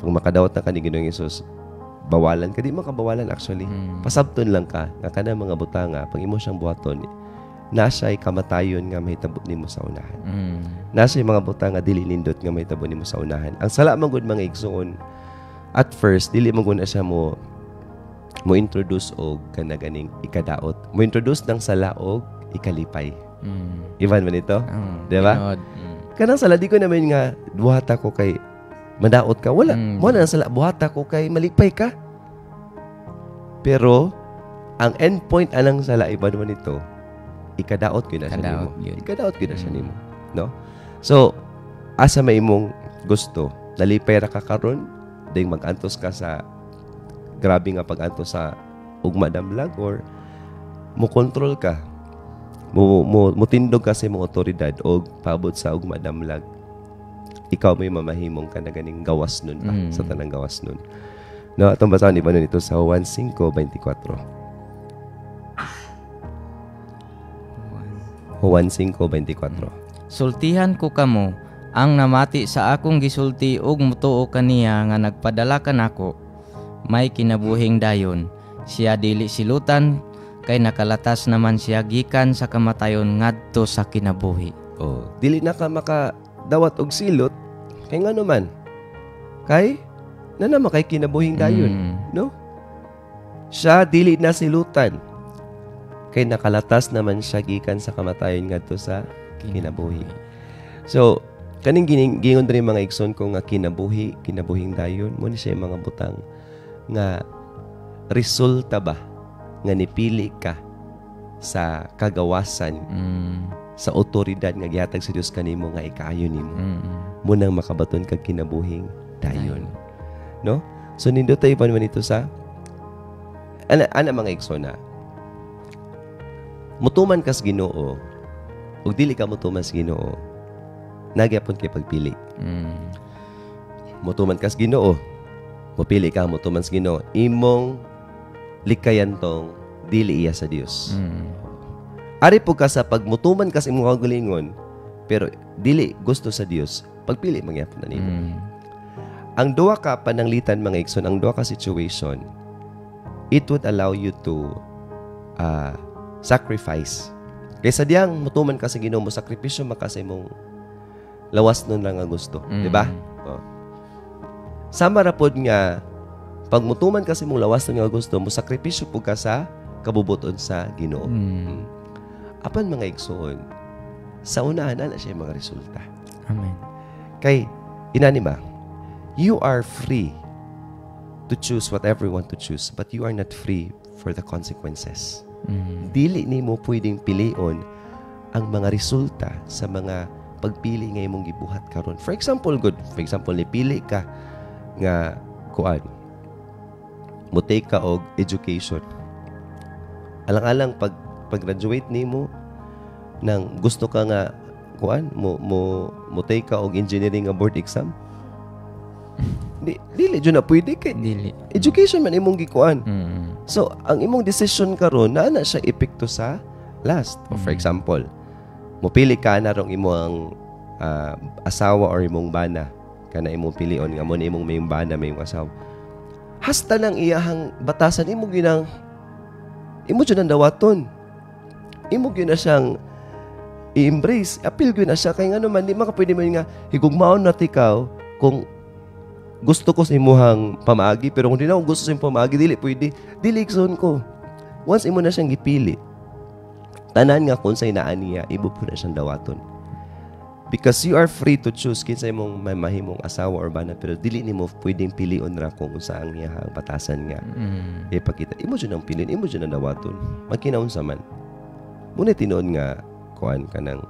kung makadawat na ka ni Ginoong Hesus, bawalan ka, di man ka bawalan actually. Pasabton lang ka nga kana mga butanga pag imo siyang buhaton, nasa'y kamatayon nga mahitabo nimo sa unahan. Nasa'y mga butanga dili nindot nga mahitabo nimo sa unahan. Ang sala man gud mga igsoon, at first dili man gud na siya mo introduce og kana ganing ikadaot. Mo introduce ng sala og ikalipay. Ivan man ito? Di ba? Kanang sala di ko naman nga buhata ko kay madaot ka. Wala. Mo na sala buhata ko kay malipay ka. Pero ang endpoint anang sala iba naman ito, ikadaot ko na siya nimo. Ikadaot ko na siya nimo, no? So asa may imong gusto, nalipay ra ka karon, ding mag-antos ka sa grabe nga pag-antos sa ugma damlag, or mo control ka, mo tindog ka sa imong otoridad o paabot sa ugma damlag, ikaw may mamahimong ka na ganing gawas nun ba, sa tanang gawas nun. No, atong basahan iba nun ito sa Juan 5:24. Juan 5:24. Sultihan ko kamo, ang namati sa akong gisulti ug mutuo kaniya nga nagpadala kanako, may kinabuhing dayon. Siya dili silutan, kay nakalatas naman siya gikan sa kamatayon ngadto sa kinabuhi. Oh, dili na ka makadawat og silot kay ngano man. Kay na naman kay kinabuhing dayon, no? Siya dili na silutan, kay nakalatas naman siya gikan sa kamatayon ngadto sa kinabuhi. So, kaning gingon diri mga igsoon ko nga kinabuhing dayon, mo ni siya mga butang nga resulta ba nga nipili ka sa kagawasan, sa otoridad nga gihatag sa Dios kanimo nga ikaayo nimo. Mo nang makabaton kag kinabuhing dayon. No? So nindot tayo pa naman ito sa ana mga igsoon, mutuman kas Ginoo ug dili ka mutuman sa Ginoo, nagyapon kay pagpili. Mutuman kas Ginoo, mupili ka mutuman sa Ginoo, imong likayan tong dili iya sa Dios. Ari po ka sa pagmutuman kas imong kagalingon pero dili gusto sa Dios, pagpili mangyapon na nimo. Ang duha ka pananglitan mga igsoon, ang duha ka situation, it would allow you to sacrifice. Kaysa diyang mutuman ka sa Ginoo, mo sakripisyo maka sa imong lawas nun lang ang gusto, di ba? Oh. Sama ra pod nga pag mutuman ka sa imong lawas nun nga gusto, mo sakripisyo pud ka sa kabubuton sa Ginoo. Apan mga igsoon, sa unahan na siya mga resulta. Amen. Kay inani ba? You are free to choose whatever you want to choose, but you are not free for the consequences. Dili nimo pwedeng pilion ang mga resulta sa mga pagpili nga imong gibuhat karon. For example, nipili ka nga kuan, mo take ka og education. Alang-alang pag-graduate nimo nang gusto ka nga kuan, mo take ka og engineering nga board exam. Dili jud na pwede kay Dili. education man imong gikuan. So ang imong decision karon na siya epekto sa last. For example, mopili ka na rong imong asawa or imong bana, kana imong pilion nga mo ni imong mayong bana, mayong asawa. Hasta nang iyahang batasan imo ginang imo jud ang dawaton. Imo gyud na siyang i-embrace, appeal gyud na siya kay ngano man di makapwede man nga higugmaon na tikaw kung gusto ko sa imuhang pamaagi, pero kung di na ako gusto sa imong pamaagi, dili pwede. Dili igsoon ko. Once imo na siyang gipili, tanan nga kung sa inaan niya, ibo po na siyang dawaton. Because you are free to choose kinsa imong mahimong asawa or bana, pero dili nimo pwedeng pilion ra kung unsa ang iyang batasan nga ipakita. Imo jud ang pilin, imo jud ang dawaton. Magkinaunsa man. Muna tinuod nga kuan kanang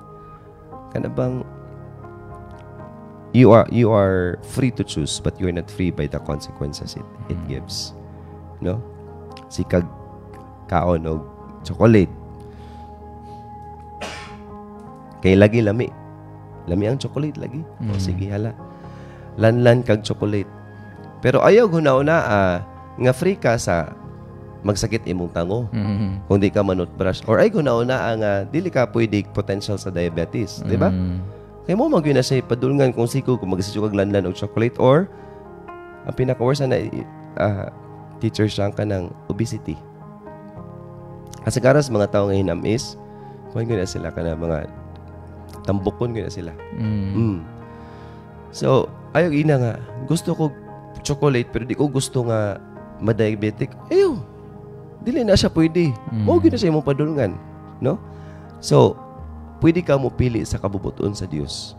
kanabang you are free to choose, but you are not free by the consequences it gives. No? Sikag kaon og chocolate. Kay lagi lami. Lami ang chocolate lagi. O sige hala. Lanlan kag chocolate. Pero ayaw hunauna nga free ka sa magsakit imong tango. Kung di ka manutbrush. Or ay hunauna nga dili ka pwede potential sa diabetes, di ba? Kaya mo magyun na siya padulngan kung siko kung magsisyo kag lanlan og chocolate, or ang pinaka-worst na teacher siya ka ng obesity. Kasi karas mga tao ngayon is kung na sila ka na mga tambukon na sila. So, ayaw ina nga, gusto ko chocolate pero di ko gusto nga ma-diabetic. Ayaw, dili na siya pwede. Huwag na siya mong padulngan. No? So, pwede ka mo pili sa kabubuton sa Dios.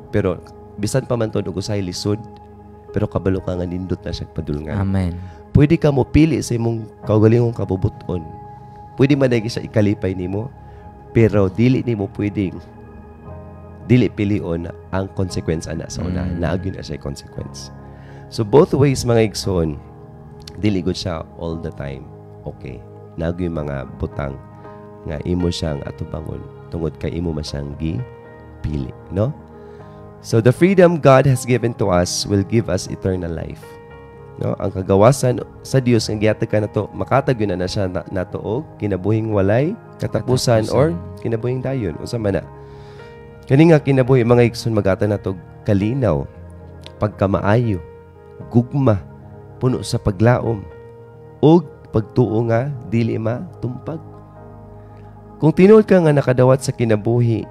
Pero, bisan pa man to og usay lisod, pero kabalo ka nga nindot na siya padulngan. Amen. Pwede ka mo pili sa imong kaugalingong kabubuton. Pwede man dahil siya ikalipay nimo, pero dili nimo pwedeng dili pilion ang consequence ana sa una. Naagyon na siya consequence. So both ways mga igsoon, dili gud siya all the time. Okay. Naagyon mga butang nga imo siyang atubangon tungod kay imo man siyang gipili, no? So the freedom God has given to us will give us eternal life. No, ang kagawasan sa Dios nga gihatag ka nato, makatag na siya nato og kinabuhing walay katapusan or kinabuhing dayon unsa man na. Kani nga kinabuhi mga igsoon magata nato kalinaw, pagkamaayo, gugma, puno sa paglaom ug pagtuo nga dili matumpag. Kung tinuod ka nga nakadawat sa kinabuhi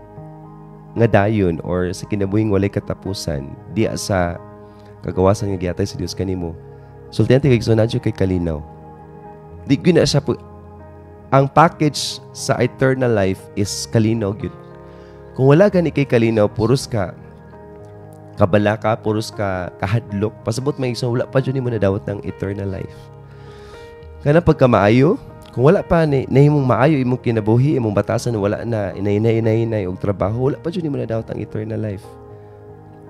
nga dayon or sa kinabuhing walay katapusan diya sa kagawasan nga gihatag sa Dios kanimo, sultihan kay igsoon nadyo kay kalinaw. Di gyud na siya ang package sa eternal life is kalinaw gyud. Kung wala gani kay kalinaw, puros ka kabalaka, puros ka kahadlok, pasabot may igsoon wala pa jud nimo nadawat ng eternal life. Kana pagka maayo, kung wala pa nahimong maayo imong kinabuhi, imong batasan wala na inay og trabaho, wala pa jud nimo nadawat ang eternal life.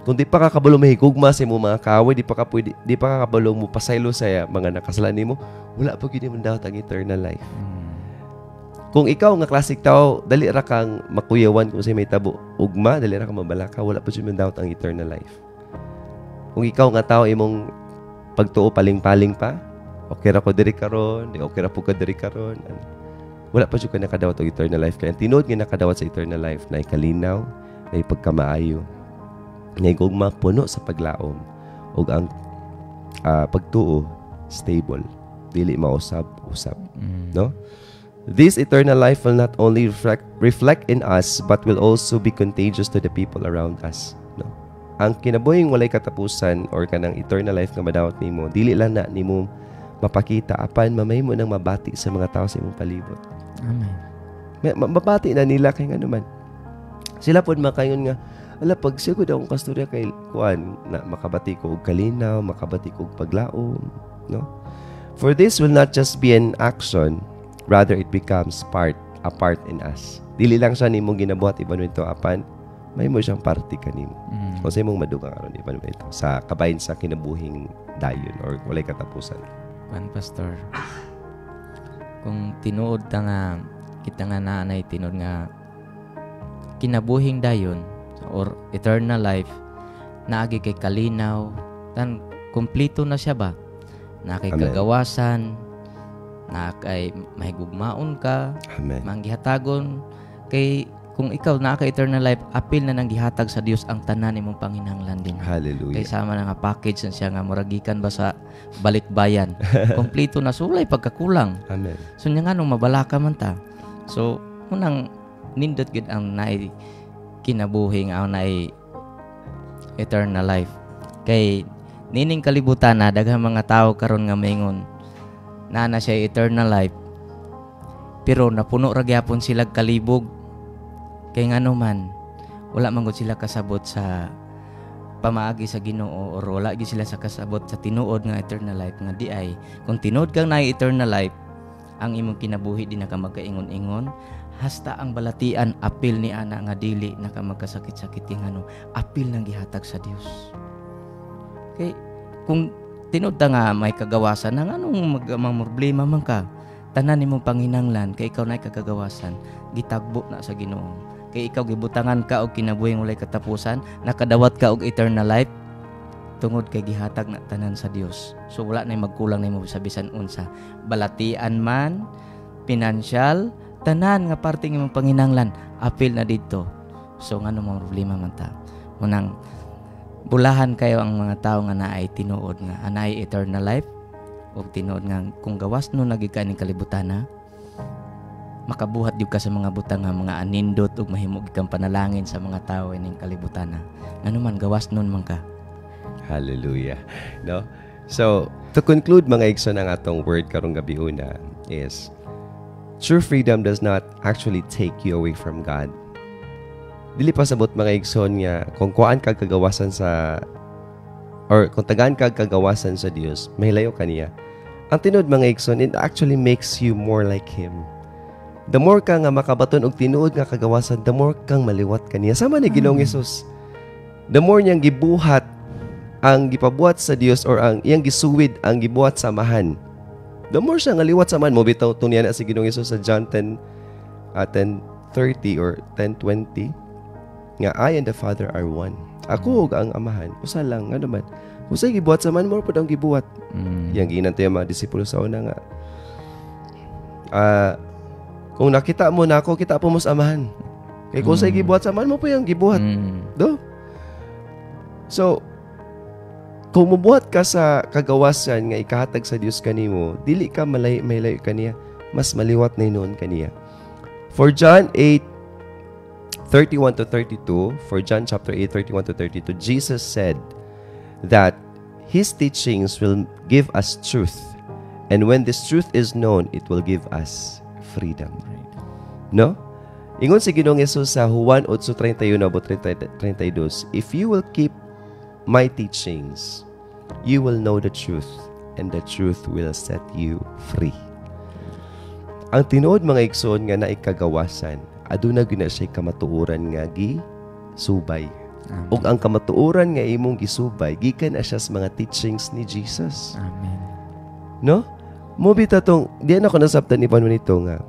Kung di pa ka kabalo mahigugma sa imong mga kaaway, di pa ka kabalo mo pasaylo sa mga nakasalan nimo, wala pa gyud nimo nadawat ang eternal life. Kung ikaw nga klasik tao, dali ra kang makuyawan kung sa may tabo ugma, dali ra kang mabalaka, wala pa jud nimo nadawat ang eternal life. Kung ikaw nga tao imong pagtuo paling-paling pa, okay ra ko diri karon, di okay ra po ka diri karon. Wala pa jud ka nakadawat og eternal life. Kaya tinuod nga nakadawat sa eternal life na kalinaw, na pagkamaayo, na gugma puno sa paglaom ug ang pagtuo stable, dili mausab-usab, no? This eternal life will not only reflect in us but will also be contagious to the people around us, no? Ang kinabuhing walay katapusan or kanang eternal life nga madawat nimo, dili lang na nimo mapakita apan mamahimo nang mabati sa mga tao sa imong palibot. Amen. Mabati na nila kay ngano man. Sila pod makayon nga ala pag sigud akong kasturya kay kuan na makabati ko og kalinaw, makabati ko og paglaom, no? For this will not just be an action, rather it becomes a part in us. Dili lang siya nimong ginabuhat iban ito apan may mo siyang party kanimo. O sa imong madugang aron iban ito sa kabahin sa kinabuhing dayon or walay katapusan. Pastor, kung tinuod ta nga kita nga naanay tinuod nga kinabuhing dayon or eternal life naagi kay kalinaw tan kumpleto na siya ba na kay kagawasan na kay mahigugmaon ka. Amen. Manggihatagon kay kung ikaw na ka eternal life, apil na nang gihatag sa Dios ang tanan imong panginahanglan din. Hallelujah. Kay sama na nga package na siya nga muragikan ba sa balikbayan. Kompleto na sulay pagkakulang. Amen. So nya nga nung mabalaka man ta. So unang nindot gid ang naay kinabuhing ang naay eternal life. Kay nining kalibutan na daghang mga tao karon nga maingon na siya eternal life. Pero napuno ra gyapon sila kalibog. Kay ngano man wala man gud sila kasabot sa pamaagi sa Ginoo or wala gyud sila sa kasabot sa tinuod nga eternal life nga di ay kung tinuod kang naay eternal life ang imong kinabuhi di na ka magkaingon-ingon hasta ang balatian apil ni ana nga dili na ka magkasakit-sakit ngano apil nang gihatag sa Dios. Okay, kung tinuod ta nga may kagawasan nang anong problema man ka tanan nimong panginanglan kay ikaw naay kagawasan gitagbo na sa Ginoo. Kay ikaw gibutangan ka og kinabuhing walay katapusan, nakadawat ka og eternal life tungod kay gihatag na tanan sa Dios. So wala na magkulang nimo sa bisan unsa. Balatian man, financial, tanan nga parte ng imong panginanglan, apil na didto. So ngano mga problema man ta. Munang bulahan kayo ang mga tawo nga naay tinuod nga anay eternal life o tinuod nga kung gawas no nagikan ning kalibutan na makabuhat gyud ka sa mga butang nga mga anindot ug mahimog kang panalangin sa mga tawo ining kalibutan na. Ngano man gawas nun man ka. Hallelujah. No? So, to conclude mga igsoon ang atong word karong gabi una is true freedom does not actually take you away from God. Dili pasabot mga igsoon nga kung kuan kag kagawasan sa or kung tagaan kag kagawasan sa Dios, mahilayo kaniya. Ang tinuod mga igsoon, it actually makes you more like Him. The more ka nga makabaton og tinuod nga kagawasan, the more kang maliwat kaniya. Sama ni Ginoong Hesus. The more niyang gibuhat ang gipabuhat sa Dios or ang iyang gisuwid ang gibuhat sa amahan. The more siya nga liwat sa amahan mo bitaw tungyan na si Ginoong Hesus sa John 10:30 or 10:20 nga I and the Father are one. Ako ug ang amahan, usa lang ano man. Usay gibuhat sa amahan mo pud ang gibuhat. Yang ginantay ang mga disipulo sa una nga kung nakita mo na ako, kita po mo sa amahan. Kaya kung sa'y gibuhat sa amahan mo po yung gibuhat. Do? So, kung mubuhat ka sa kagawasan nga ikahatag sa Dios kanimo, dili ka malayo kaniya, mas maliwat na noon kaniya. For John 8:31-32, for John chapter 8:31-32, Jesus said that His teachings will give us truth. And when this truth is known, it will give us freedom. No? Ingon si Ginoong Hesus sa Juan 8:31-32, if you will keep my teachings, you will know the truth, and the truth will set you free. Ang tinuod mga igsoon nga naikagawasan, aduna gyud na siya kamatuoran nga gisubay. Ug ang kamatuoran nga imong gisubay, gikan na siya sa mga teachings ni Jesus. Amen. No? Mo bita tong diyan ako nasabtan ni Pano nito nga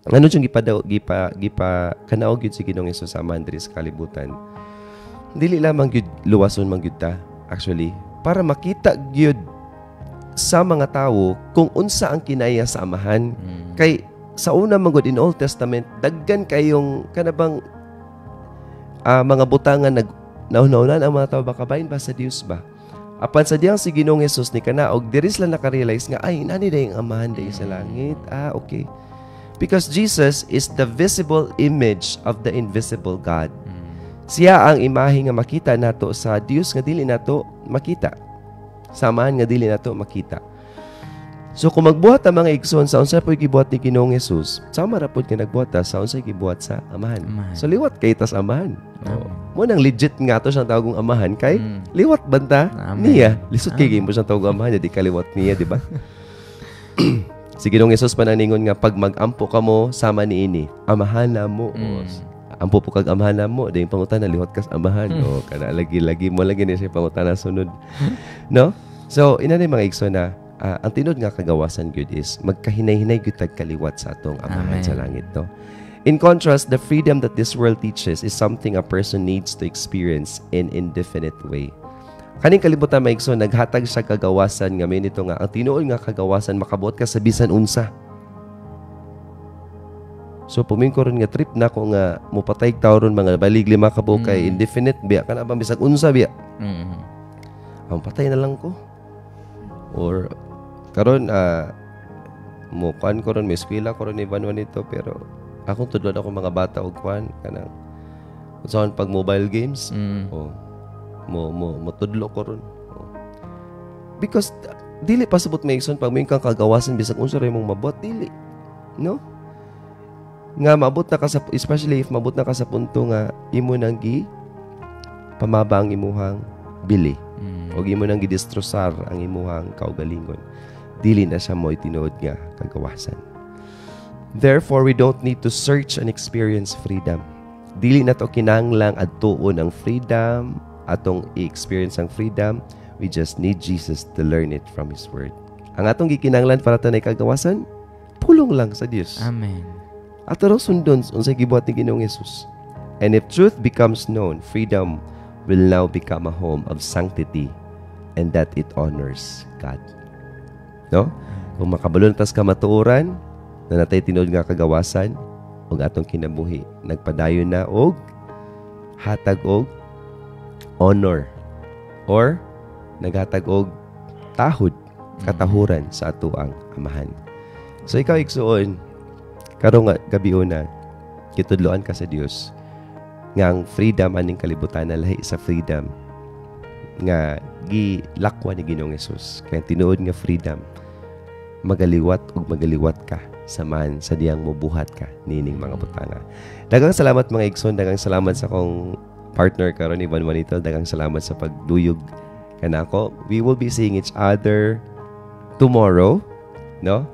ano yung kanaog yun si Ginoong Hesus sa mandri sa kalibutan. Dili lamang yun luwason man yun ta, actually, para makita yun sa mga tao kung unsa ang kinaya sa amahan. Kay sa una man in Old Testament, daggan kayong kanabang mga butangan nauna ang mga tao baka bahin ba sa Dios ba? Apan sa diyang si Ginoong Hesus ni kanaog, diri sila nakarealize nga ay nani day ang amahan day sa langit. Okay. Because Jesus is the visible image of the invisible God. Siya ang imahe nga makita nato sa Dios nga dili nato makita. Samahan nga dili nato makita. So kung magbuhat ang mga igsoon sa unsa po'y gibuhat ni Ginoong Hesus, sama ra pud nga nagbuhat sa unsay gibuhat sa amahan. So liwat kay tas amahan. Mo nang legit nga to siyang tawagong amahan kay liwat banta niya. Lisod kay mo siyang tawagong amahan, di kaliwat niya, di ba? Si Ginoong Hesus pananingon nga pag mag-ampo ka mo sama niini, amahan na mo. Ampo po kag amahan na mo, dahil pangutan na liwat kas amahan. O kana lagi mo lagi ni siya pangutan na sunod. No? So ina ni mga igsoon na ang tinod nga kagawasan gyud is magkahinay-hinay gyud tag kaliwat sa atong amahan sa langit, no? In contrast, the freedom that this world teaches is something a person needs to experience in indefinite way. Kaning kalibutan maigsoon naghatag sa kagawasan nga may nito nga ang tinuod nga kagawasan makabuot ka sa bisan unsa. So pumin ko ron nga trip na ko nga mupatay tawron mga balig lima ka kay indefinite biya kana bang bisag unsa biya. Ang patay na lang ko. Or karon mo kan ko ron may eskwela ko ron ni Vanwan nito pero akong tudlon ako mga bata og kwan kanang usaon pag mobile games. Mo tudlo ko ron. Because dili pasabot maigsoon pag may kang kagawasan bisag unsa ray mong mabot dili. No? nga maabot na ka sa, especially if maabot na ka sa punto nga imo nang gi pamaba ang imuhang bili o imo nang gidestrosar ang imuhang kaugalingon, dili na siya mo'y tinuod nga kagawasan. Therefore, we don't need to search and experience freedom. Dili na to kinahanglang adtuon ang freedom, atong i-experience ang freedom. We just need Jesus to learn it from His Word. Ang atong gikinahanglan para tanay kagawasan, pulong lang sa Dios. Amen. At aro sundon unsay gibuhat ni Ginoong Hesus. And if truth becomes known, freedom will now become a home of sanctity and that it honors God. No? Kung makabalon tas kamatuoran na natay tinuod nga kagawasan ug atong kinabuhi, nagpadayon na og hatag og honor or naghatag og tahod, katahuran sa atuang amahan. So ikaw igsuon, karong gabi una, kitudloan ka sa Dios nga ang freedom aning kalibutan na lahi sa freedom nga gilakwa ni Ginoong Hesus. Kaya tinuod nga freedom, magaliwat ug magaliwat ka samahan sa diyang mubuhat ka nining mga butanga. Daghang salamat mga igsoon, daghang salamat sa akong partner karon Ivan Juanito, daghang salamat sa pagduyog kanako. We will be seeing each other tomorrow, no?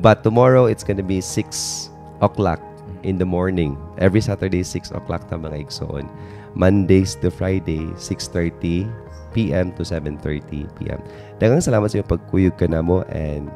But tomorrow, it's gonna be 6 o'clock in the morning. Every Saturday, 6 o'clock ta mga igsoon. Mondays to Friday, 6:30 p.m. to 7:30 p.m. Daghang salamat sa iyong pagkuyog ka namo and